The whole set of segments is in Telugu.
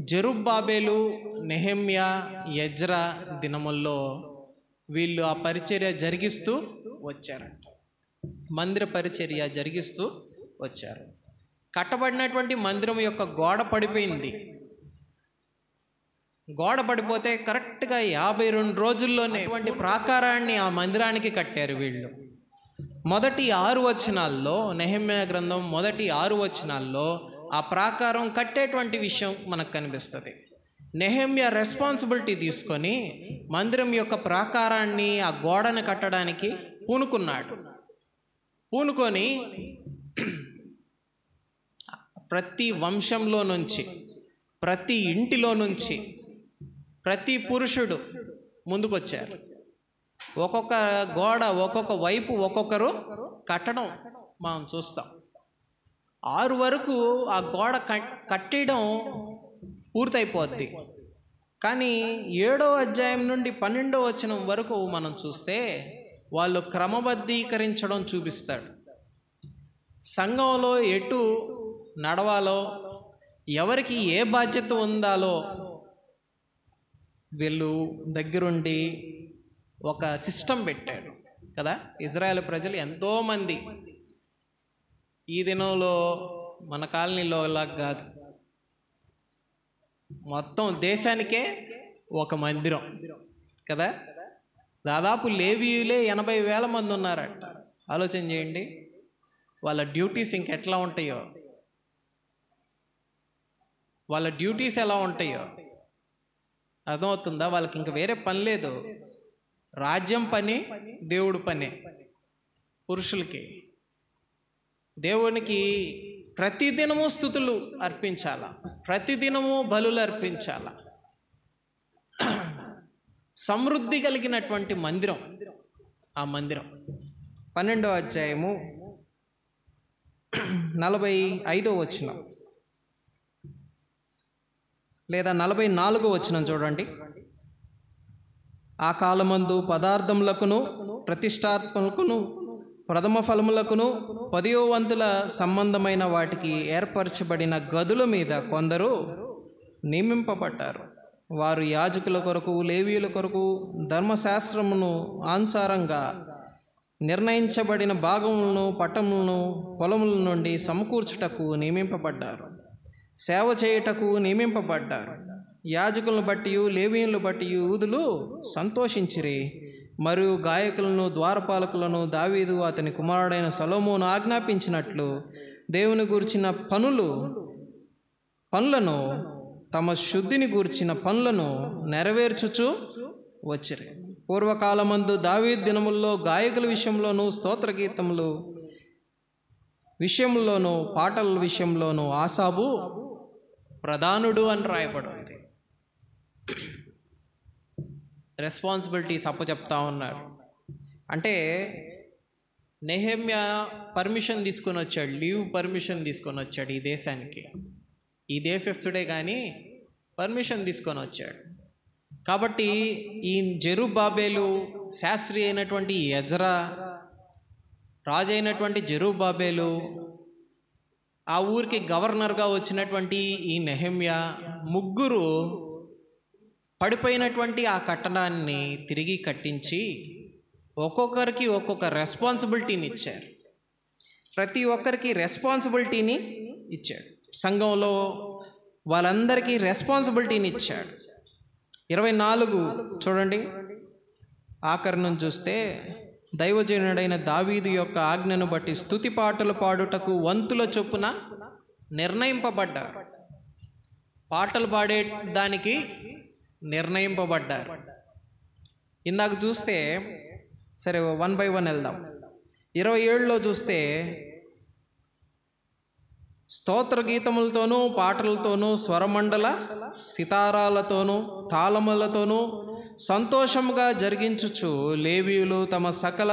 జెరుబ్బాబెలు, నెహెమ్యా, ఎజ్రా దినముల్లో వీళ్ళు ఆ పరిచర్య జరిగిస్తూ వచ్చారంట. మందిర పరిచర్య జరిగిస్తూ వచ్చారు. కట్టబడినటువంటి మందిరం యొక్క గోడ పడిపోయింది. గోడ పడిపోతే కరెక్ట్గా 52 రోజుల్లోనే అటువంటి ప్రాకారాన్ని ఆ మందిరానికి కట్టారు వీళ్ళు. మొదటి 6 వచనాల్లో, నెహెమ్యా గ్రంథం మొదటి 6 వచనాల్లో ఆ ప్రాకారం కట్టేటువంటి విషయం మనకు కనిపిస్తుంది. నెహెమ్యా రెస్పాన్సిబిలిటీ తీసుకొని మందిరం యొక్క ప్రాకారాన్ని, ఆ గోడను కట్టడానికి పూనుకున్నాడు. పూనుకొని ప్రతి వంశంలో నుంచి, ప్రతి ఇంటిలో నుంచి ప్రతి పురుషుడు ముందుకొచ్చారు. ఒక్కొక్క గోడ ఒక్కొక్క వైపు ఒక్కొక్కరు కట్టడం మనం చూస్తాం. 6 వరకు ఆ గోడ కట్టడం పూర్తయిపోద్ది. కానీ 7వ అధ్యాయం నుండి 12వ వచనం వరకు మనం చూస్తే వాళ్ళు క్రమబద్ధీకరించడం చూపిస్తాడు. సంఘంలో ఎటు నడవాలో, ఎవరికి ఏ బాధ్యత ఉండాలో వీళ్ళు దగ్గరుండి ఒక సిస్టమ్ పెట్టాడు కదా. ఇజ్రాయెల్ ప్రజలు ఎంతోమంది, ఈ దినంలో మన కాలనీలో అలా కాదు, మొత్తం దేశానికే ఒక మందిరం కదా. దాదాపు లేవీయులే 80,000 మంది ఉన్నారట. ఆలోచన చేయండి, వాళ్ళ డ్యూటీస్ ఇంకెట్లా ఉంటాయో, వాళ్ళ డ్యూటీస్ ఎలా ఉంటాయో అర్థమవుతుందా? వాళ్ళకి ఇంక వేరే పని లేదు. రాజ్యం పని, దేవుడు పని. పురుషులకి దేవునికి ప్రతిదినము స్తుతులు అర్పించాల, ప్రతిదినము బలులు అర్పించాల. సమృద్ధి కలిగినటువంటి మందిరం ఆ మందిరం. 12వ అధ్యాయము 45వ వచనం లేదా 44వ వచనం చూడండి. ఆ కాలమందు పదార్థములకును, ప్రతిష్టాత్మకును, ప్రథమ ఫలములకును, 10వ వంతుల సంబంధమైన వాటికి ఏర్పరచబడిన గదుల మీద కొందరు నియమింపబడ్డారు. వారు యాజకుల కొరకు, లేవీయుల కొరకు ధర్మశాస్త్రమును అనుసారంగా నిర్ణయించబడిన భాగములను, పట్టములను, పొలముల నుండి సమకూర్చుటకు నియమింపబడ్డారు. సేవ చేయుటకు నియమింపబడ్డారు. యాజకులను బట్టి, లేవీయులను బట్టి యూదులు సంతోషించిరి. మరియు గాయకులను, ద్వారపాలకులను దావీదు అతని కుమారుడైన సొలొమోను ఆజ్ఞాపించినట్లు దేవుని గూర్చిన పనులను, తమ శుద్ధిని గూర్చిన పనులను నెరవేర్చుచు వచ్చిరి. పూర్వకాలమందు దావీదు దినముల్లో గాయకుల విషయంలోనూ, స్తోత్రగీతములు విషయంలోనూ, పాటల విషయంలోనూ ఆసాబు ప్రధానుడు అని రాయబడింది. రెస్పాన్సిబిలిటీస్ అప్పచెప్తా ఉన్నారు. అంటే నెహెమ్యా పర్మిషన్ తీసుకొని వచ్చాడు, లీవ్ పర్మిషన్ తీసుకొని వచ్చాడు ఈ దేశానికి. ఈ దేశస్థుడే కానీ పర్మిషన్ తీసుకొని వచ్చాడు. కాబట్టి ఈ జెరుబ్బాబెలు, శాస్త్రి అయినటువంటి ఎజ్రా, రాజు అయినటువంటి జెరుబ్బాబెలు, ఆ ఊరికి గవర్నర్గా వచ్చినటువంటి ఈ నెహెమ్యా, ముగ్గురు పడిపోయినటువంటి ఆ కట్టడాన్ని తిరిగి కట్టించి ఒక్కొక్కరికి ఒక్కొక్క రెస్పాన్సిబిలిటీని ఇచ్చారు. ప్రతి ఒక్కరికి రెస్పాన్సిబిలిటీని ఇచ్చాడు. సంఘంలో వాళ్ళందరికీ రెస్పాన్సిబిలిటీని ఇచ్చాడు. 24 చూడండి, ఆఖరి నుంచి చూస్తే, దైవజనుడైన దావీదు యొక్క ఆజ్ఞను బట్టి స్తుతి పాటలు పాడుటకు వంతుల చొప్పున నిర్ణయింపబడ్డారు. పాటలు పాడే దానికి నిర్ణయింపబడ్డారు. ఇందాక చూస్తే, సరే 1 by 1 వెళ్దాం. 27లో చూస్తే, స్తోత్ర గీతములతోనూ, పాటలతోనూ, స్వరమండల సితారాలతోనూ, తాళములతోనూ సంతోషముగా జరిగించుచు లేవీయులు తమ సకల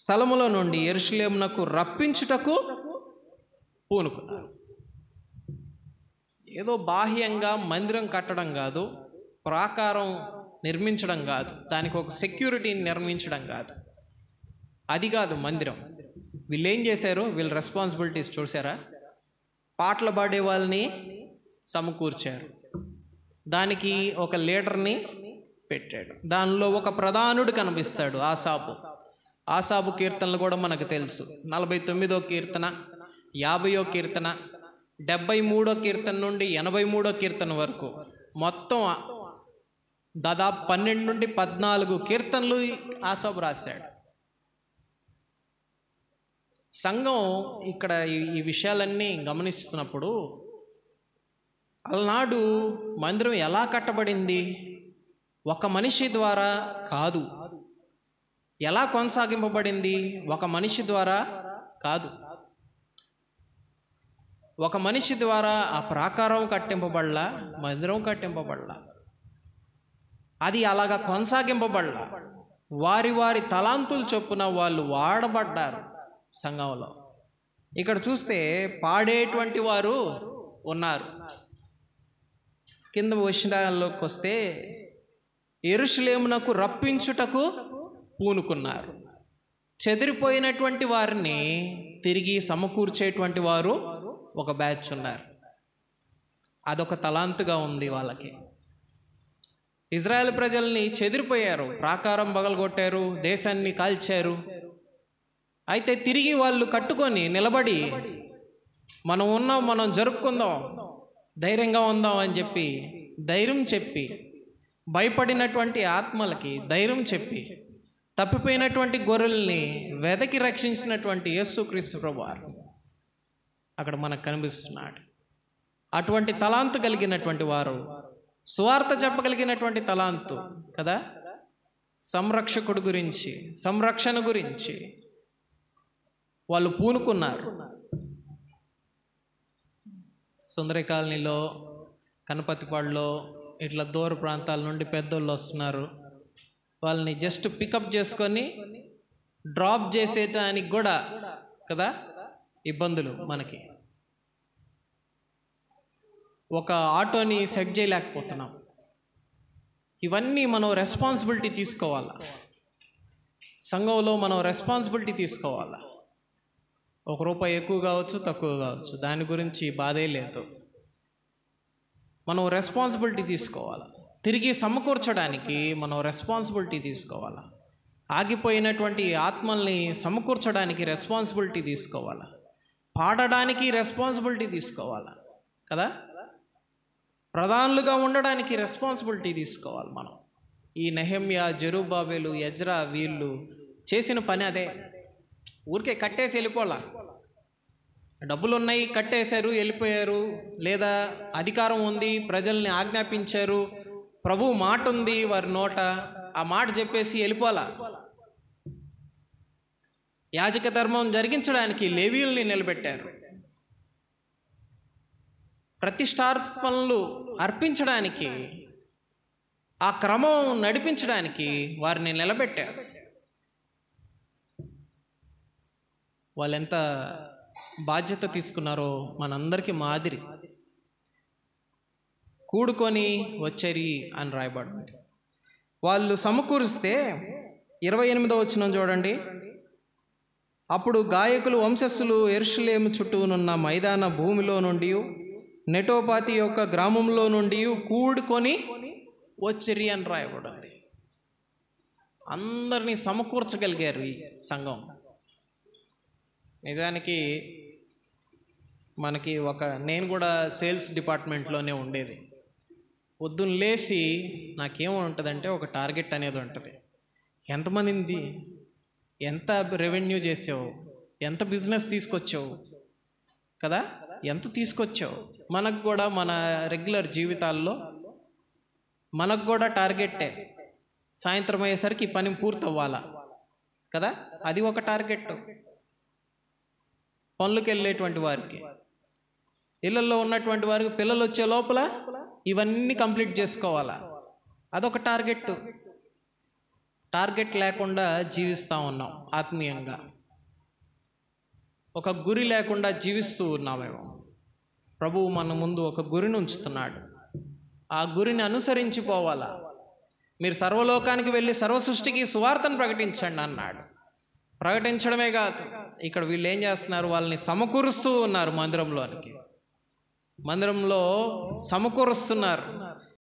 స్థలముల నుండి యెరూషలేమునకు రప్పించుటకు పూనుకున్నారు. ఏదో బాహ్యంగా మందిరం కట్టడం కాదు, ప్రాకారం నిర్మించడం కాదు, దానికి ఒక సెక్యూరిటీని నిర్మించడం కాదు, అది కాదు మందిరం. వీళ్ళు ఏం చేశారు? వీళ్ళ రెస్పాన్సిబిలిటీస్ చూసారా? పాటలు పాడే వాళ్ళని సమకూర్చారు. దానికి ఒక లీడర్ని పెట్టాడు. దానిలో ఒక ప్రధానుడు కనిపిస్తాడు, ఆసాపు కీర్తనలు కూడా మనకు తెలుసు. 49వ కీర్తన, 50వ కీర్తన, 73వ కీర్తన నుండి 83వ కీర్తన వరకు మొత్తం దాదాపు 12 నుండి 14 కీర్తనలు ఆసాపు రాశాడు. సంఘం ఇక్కడ ఈ విషయాలన్నీ గమనిస్తున్నప్పుడు అలనాడు మందిరం ఎలా కట్టబడింది? ఒక మనిషి ద్వారా కాదు. ఎలా కొనసాగింపబడింది? ఒక మనిషి ద్వారా కాదు. ఒక మనిషి ద్వారా ఆ ప్రాకారం కట్టింపబడలా, మందిరం కట్టింపబడలా. అది అలాగా కొనసాగింపబడలా. వారి వారి తలాంతులు చొప్పున వాళ్ళు వాడబడ్డారు సంఘంలో. ఇక్కడ చూస్తే పాడేటువంటి వారు ఉన్నారు. కింద వచనాల్లోకి వస్తే యెరూషలేమునకు రప్పించుటకు పూనుకున్నారు. చెదిరిపోయినటువంటి వారిని తిరిగి సమకూర్చేటువంటి వారు ఒక బ్యాచ్ ఉన్నారు. అదొక తలాంతుగా ఉంది వాళ్ళకి. ఇజ్రాయెల్ ప్రజల్ని చెదిరిపోయారు, ప్రాకారం పగలగొట్టారు, దేశాన్ని కాల్చారు. అయితే తిరిగి వాళ్ళు కట్టుకొని నిలబడి మనం జరుపుకుందాం, ధైర్యంగా ఉందాం అని చెప్పి ధైర్యం చెప్పి, భయపడినటువంటి ఆత్మలకి ధైర్యం చెప్పి, తప్పిపోయినటువంటి గొర్రెల్ని వెదకి రక్షించినటువంటి యేసుక్రీస్తు ప్రభువారు అక్కడ మనకు కనిపిస్తున్నాడు. అటువంటి తలాంతు కలిగినటువంటి వారు, సువార్త చెప్పగలిగినటువంటి తలాంతు కదా, సంరక్షకుడు గురించి, సంరక్షణ గురించి వాళ్ళు పూనుకున్నారు. సుందరి కాలనీలో, కనపతిపాడులో ఇట్లా దూర ప్రాంతాల నుండి పెద్దోళ్ళు వస్తున్నారు. వాళ్ళని జస్ట్ పికప్ చేసుకొని డ్రాప్ చేసేటానికి కూడా కదా ఇబ్బందులు. మనకి ఒక ఆటోని సెట్ చేయలేకపోతున్నాం. ఇవన్నీ మనం రెస్పాన్సిబిలిటీ తీసుకోవాలా. సంఘంలో మనం రెస్పాన్సిబిలిటీ తీసుకోవాలా. ₹1 ఎక్కువ కావచ్చు, తక్కువ కావచ్చు, దాని గురించి బాధే లేదు. మనం రెస్పాన్సిబిలిటీ తీసుకోవాలి. తిరిగి సమకూర్చడానికి మనం రెస్పాన్సిబిలిటీ తీసుకోవాలి. ఆగిపోయినటువంటి ఆత్మల్ని సమకూర్చడానికి రెస్పాన్సిబిలిటీ తీసుకోవాలి. పాడడానికి రెస్పాన్సిబిలిటీ తీసుకోవాలి కదా. ప్రధానులుగా ఉండడానికి రెస్పాన్సిబిలిటీ తీసుకోవాలి మనం. ఈ నెహెమ్యా, జెరుబ్బాబెలు, ఎజ్రా వీళ్ళు చేసిన పని అదే. ఊరికే కట్టేసి వెళ్ళిపోలా. డబ్బులు ఉన్నాయి, కట్టేశారు, వెళ్ళిపోయారు. లేదా అధికారం ఉంది, ప్రజల్ని ఆజ్ఞాపించారు, ప్రభు మాట ఉంది వారి నోట, ఆ మాట చెప్పేసి వెళ్ళిపోలా. యాజక ధర్మం జరిగించడానికి లేవీయుల్ని నిలబెట్టారు. ప్రతిష్టార్పణలు అర్పించడానికి, ఆ క్రమం నడిపించడానికి వారిని నిలబెట్టారు. వాళ్ళు ఎంత బాధ్యత తీసుకున్నారో మనందరికీ మాదిరి. కూడుకొని వచ్చరి అని రాయబడింది. వాళ్ళు సమకూరిస్తే 28వ వచనం చూడండి. అప్పుడు గాయకులు వంశస్థులు యెరూషలేము చుట్టూనున్న మైదాన భూమిలో నుండి, నెటోపాతి యొక్క గ్రామంలో నుండి కూడుకొని వచ్చరి అని రాయబడింది. అందరినీ సమకూర్చగలిగారు ఈ సంఘం. నిజానికి మనకి నేను కూడా సేల్స్ డిపార్ట్మెంట్లోనే ఉండేది. పొద్దున్న లేచి నాకేముంటుందంటే ఒక టార్గెట్ అనేది ఉంటుంది. ఎంతమంది, ఎంత రెవెన్యూ చేసావు, ఎంత బిజినెస్ తీసుకొచ్చావు కదా, ఎంత తీసుకొచ్చావు. మనకు కూడా మన రెగ్యులర్ జీవితాల్లో మనకు కూడా టార్గెట్టే. సాయంత్రం అయ్యేసరికి ఈ పని పూర్తవ్వాలా కదా, అది ఒక టార్గెట్. పనులకు వెళ్ళేటువంటి వారికి, ఇళ్ళల్లో ఉన్నటువంటి వారికి పిల్లలు వచ్చే లోపల ఇవన్నీ కంప్లీట్ చేసుకోవాలా, అదొక టార్గెట్. టార్గెట్ లేకుండా జీవిస్తూ ఉన్నాం ఆత్మీయంగా. ఒక గురి లేకుండా జీవిస్తూ ఉన్నామేమో. ప్రభువు మన ముందు ఒక గురిని ఉంచుతున్నాడు. ఆ గురిని అనుసరించి పోవాలా. మీరు సర్వలోకానికి వెళ్ళి సర్వసృష్టికి సువార్తను ప్రకటించండి అన్నాడు. ప్రకటించడమే కాదు, ఇక్కడ వీళ్ళు ఏం చేస్తున్నారు, వాళ్ళని సమకూరుస్తూ ఉన్నారు మందిరంలోనికి. మందిరంలో సమకూరుస్తున్నారు.